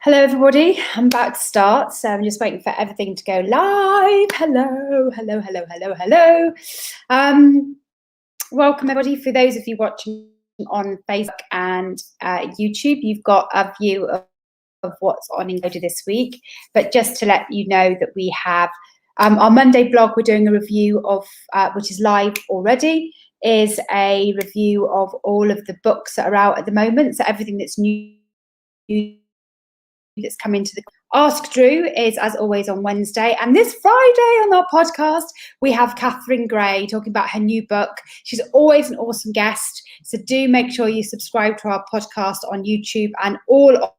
Hello, everybody. I'm about to start, so I'm just waiting for everything to go live. Hello, hello, hello, hello, hello. Welcome, everybody. For those of you watching on Facebook and YouTube, you've got a view of what's on Encoder this week. But just to let you know that we have our Monday blog, we're doing a review of, which is live already, is a review of all of the books that are out at the moment. So everything that's new that's come into the Ask Dru is, as always, on Wednesday. And this Friday on our podcast, we have Catherine Gray talking about her new book. She's always an awesome guest. So do make sure you subscribe to our podcast on YouTube and all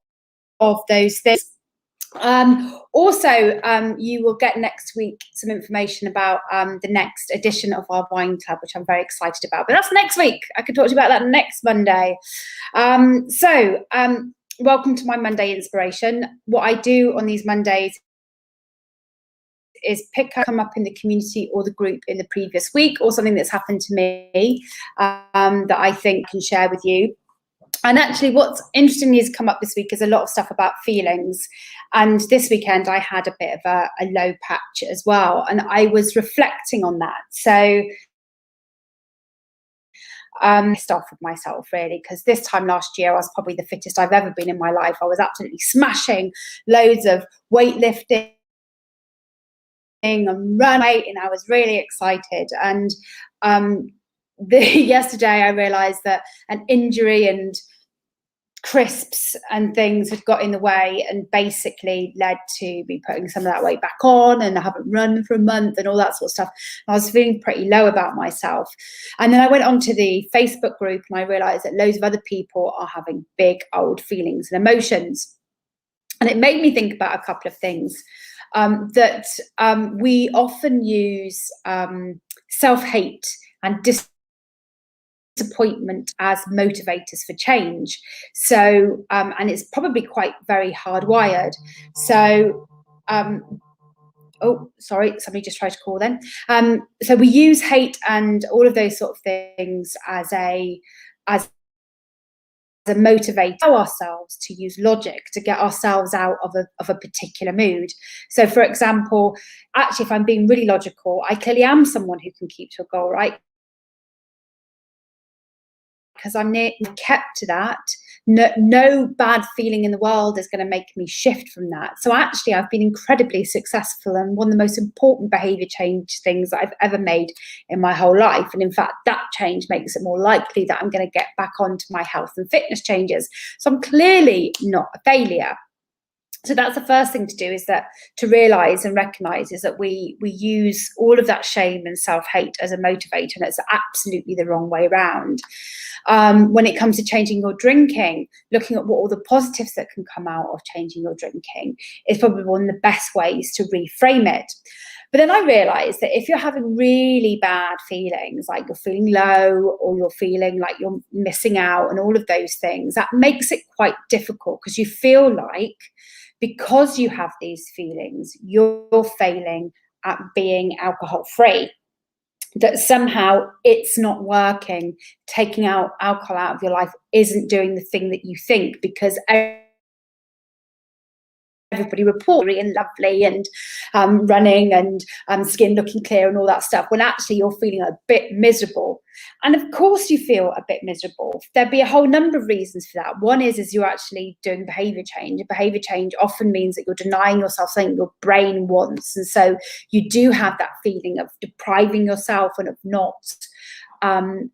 of those things. Also, you will get next week some information about the next edition of our wine club, which I'm very excited about. But that's next week. I can talk to you about that next Monday. Welcome to my Monday inspiration. What I do on these Mondays is come up in the community or the group in the previous week, or something that's happened to me that I think I can share with you. And actually, what's interesting has come up this week is a lot of stuff about feelings. And this weekend, I had a bit of a low patch as well. And I was reflecting on that. So off with myself, really, because this time last year I was probably the fittest I've ever been in my life. I was absolutely smashing loads of weightlifting and running, and I was really excited. And yesterday I realized that an injury and crisps and things had got in the way and basically led to me putting some of that weight back on, and I haven't run for a month and all that sort of stuff. I was feeling pretty low about myself. And then I went onto the Facebook group and I realized that loads of other people are having big old feelings and emotions. And it made me think about a couple of things. That we often use self-hate and disappointment as motivators for change. So and it's probably quite very hardwired. So oh, sorry, somebody just tried to call then. So we use hate and all of those sort of things as a motivator ourselves to use logic to get ourselves out of a particular mood. So for example, actually, if I'm being really logical, I clearly am someone who can keep to a goal, right? Because I'm kept to that. No bad feeling in the world is going to make me shift from that. So actually, I've been incredibly successful, and one of the most important behavior change things that I've ever made in my whole life. And in fact, that change makes it more likely that I'm going to get back onto my health and fitness changes. So I'm clearly not a failure. So that's the first thing to do, is that to realize and recognize is that we use all of that shame and self-hate as a motivator, and it's absolutely the wrong way around. When it comes to changing your drinking, looking at what all the positives that can come out of changing your drinking is probably one of the best ways to reframe it. But then I realized that if you're having really bad feelings, like you're feeling low or you're feeling like you're missing out and all of those things, that makes it quite difficult, because you feel like, because you have these feelings, you're failing at being alcohol free, that somehow it's not working. Taking out alcohol out of your life isn't doing the thing that you think, because everybody reporting and lovely and running and skin looking clear and all that stuff, when actually you're feeling a bit miserable. And of course you feel a bit miserable. There'd be a whole number of reasons for that. One is you're actually doing behavior change. And behavior change often means that you're denying yourself something your brain wants. And so you do have that feeling of depriving yourself and of not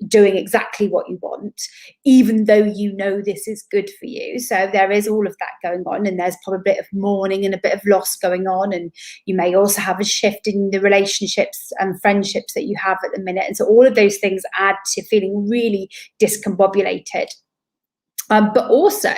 doing exactly what you want, even though you know this is good for you. So there is all of that going on, and there's probably a bit of mourning and a bit of loss going on, and you may also have a shift in the relationships and friendships that you have at the minute. And so all of those things add to feeling really discombobulated. But also,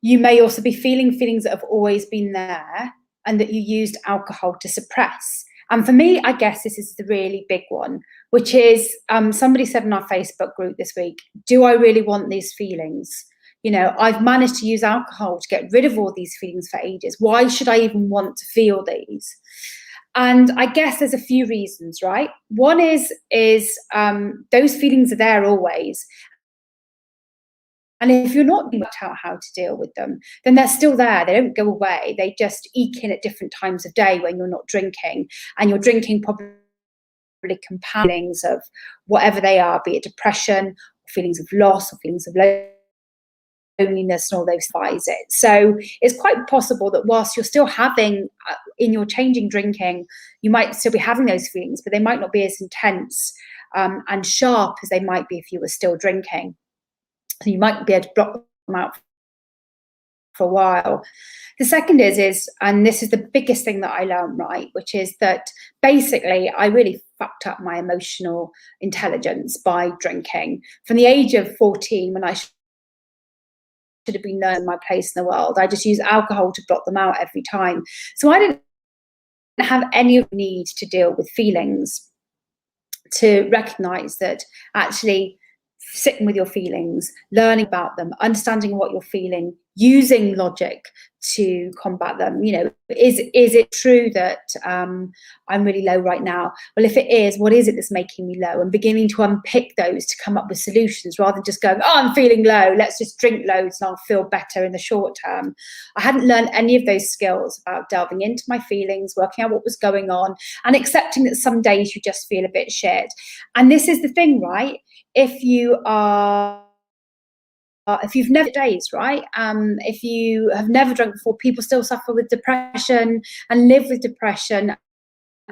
you may also be feeling feelings that have always been there and that you used alcohol to suppress. And for me, I guess this is the really big one, which is somebody said in our Facebook group this week, do I really want these feelings? You know, I've managed to use alcohol to get rid of all these feelings for ages. Why should I even want to feel these? And I guess there's a few reasons, right? One is those feelings are there always. And if you're not worked out how to deal with them, then they're still there. They don't go away. They just eke in at different times of day when you're not drinking, and you're drinking probably compoundings of whatever they are, be it depression, feelings of loss, or feelings of loneliness, and all those spies it. So it's quite possible that whilst you're still having in your changing drinking, you might still be having those feelings, but they might not be as intense and sharp as they might be if you were still drinking. So you might be able to block them out for a while. The second is, and this is the biggest thing that I learned, right, which is that basically I really fucked up my emotional intelligence by drinking. From the age of 14, when I should have been knowing my place in the world, I just used alcohol to block them out every time. So I didn't have any need to deal with feelings, to recognize that actually sitting with your feelings, learning about them, understanding what you're feeling, using logic to combat them. You know, is it true that I'm really low right now? Well, if it is, what is it that's making me low? And beginning to unpick those to come up with solutions, rather than just going, oh, I'm feeling low, let's just drink loads and I'll feel better in the short term. I hadn't learned any of those skills about delving into my feelings, working out what was going on, and accepting that some days you just feel a bit shit. And this is the thing, right? If you've never days, right? If you have never drunk before, people still suffer with depression and live with depression,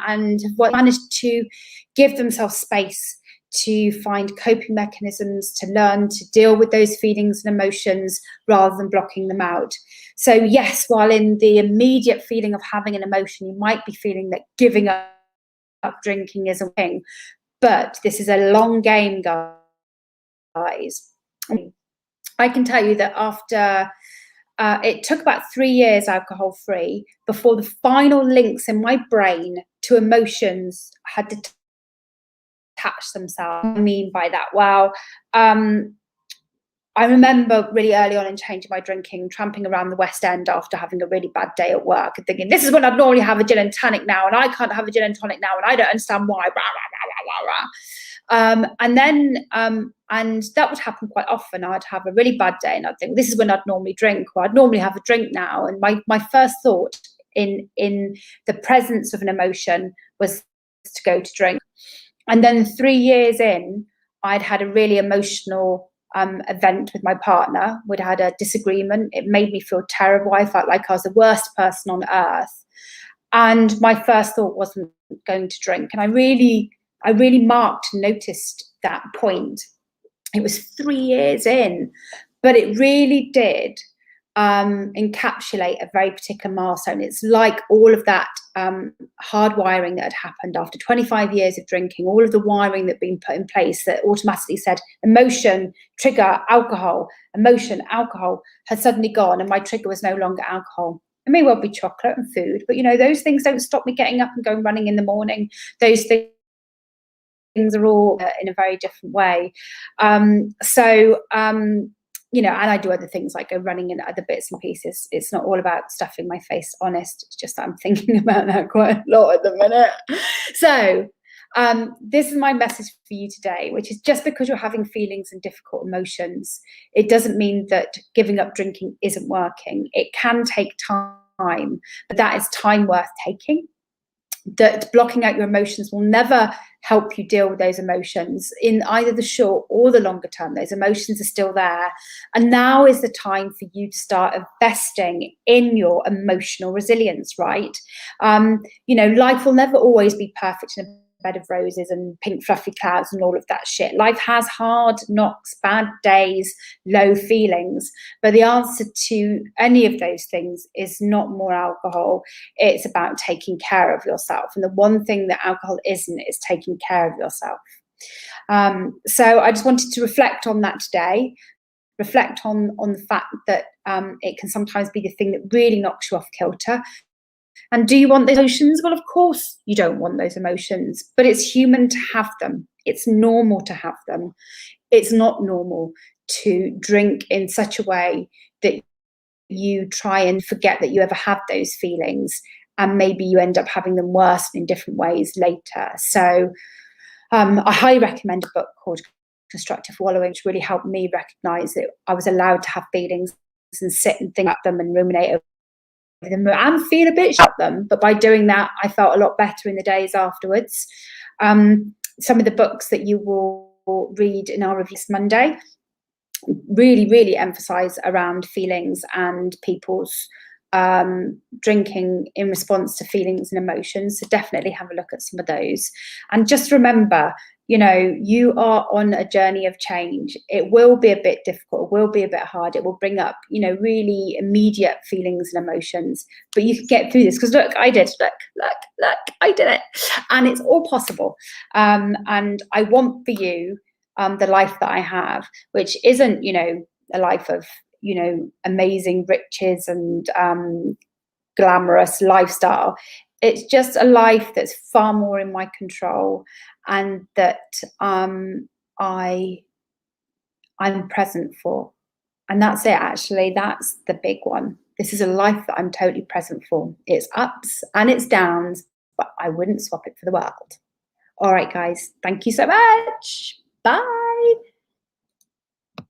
and have managed to give themselves space to find coping mechanisms, to learn to deal with those feelings and emotions rather than blocking them out. So yes, while in the immediate feeling of having an emotion, you might be feeling that giving up drinking is a thing, but this is a long game, guys. I can tell you that after it took about 3 years alcohol free before the final links in my brain to emotions had detached themselves. What I mean by that? Well, I remember really early on in changing my drinking, tramping around the West End after having a really bad day at work and thinking, this is when I'd normally have a gin and tonic now, and I can't have a gin and tonic now, and I don't understand why. And that would happen quite often. I'd have a really bad day and I'd think, this is when I'd normally drink, or I'd normally have a drink now. And my first thought in the presence of an emotion was to go to drink. And then 3 years in, I'd had a really emotional event with my partner. We'd had a disagreement. It made me feel terrible. I felt like I was the worst person on earth. And my first thought wasn't going to drink. And I really marked and noticed that point. It was 3 years in, but it really did encapsulate a very particular milestone. It's like all of that hardwiring that had happened after 25 years of drinking, all of the wiring that had been put in place that automatically said emotion, trigger, alcohol, emotion, alcohol, had suddenly gone, and my trigger was no longer alcohol. It may well be chocolate and food, but you know, those things don't stop me getting up and going running in the morning. Those things are all in a very different way. You know, and I do other things like go running in other bits and pieces. It's not all about stuffing my face, honest. It's just that I'm thinking about that quite a lot at the minute. So this is my message for you today, which is just because you're having feelings and difficult emotions, it doesn't mean that giving up drinking isn't working. It can take time, but that is time worth taking. That blocking out your emotions will never help you deal with those emotions in either the short or the longer term. Those emotions are still there. And now is the time for you to start investing in your emotional resilience, right? You know, life will never always be perfect in a bed of roses and pink fluffy clouds and all of that shit. Life has hard knocks, bad days, low feelings, but the answer to any of those things is not more alcohol. It's about taking care of yourself, and the one thing that alcohol isn't is taking care of yourself. So I just wanted to reflect on that today, reflect on the fact that it can sometimes be the thing that really knocks you off kilter. And do you want those emotions? Well, of course you don't want those emotions, but it's human to have them. It's normal to have them. It's not normal to drink in such a way that you try and forget that you ever had those feelings, and maybe you end up having them worse in different ways later. So I highly recommend a book called constructive wallowing, which really helped me recognize that I was allowed to have feelings and sit and think about them and ruminate over them and feel a bit shut them. But by doing that, I felt a lot better in the days afterwards. Some of the books that you will read in our review this Monday really emphasize around feelings and people's drinking in response to feelings and emotions. So definitely have a look at some of those. And just remember, you know, you are on a journey of change. It will be a bit difficult, it will be a bit hard, it will bring up, you know, really immediate feelings and emotions, but you can get through this, because look, I did, look, I did it, and it's all possible. And I want for you the life that I have, which isn't, you know, a life of, you know, amazing riches and glamorous lifestyle. It's just a life that's far more in my control, and that I'm present for. And that's it, actually. That's the big one. This is a life that I'm totally present for. It's ups and it's downs, but I wouldn't swap it for the world. All right, guys, thank you so much. Bye.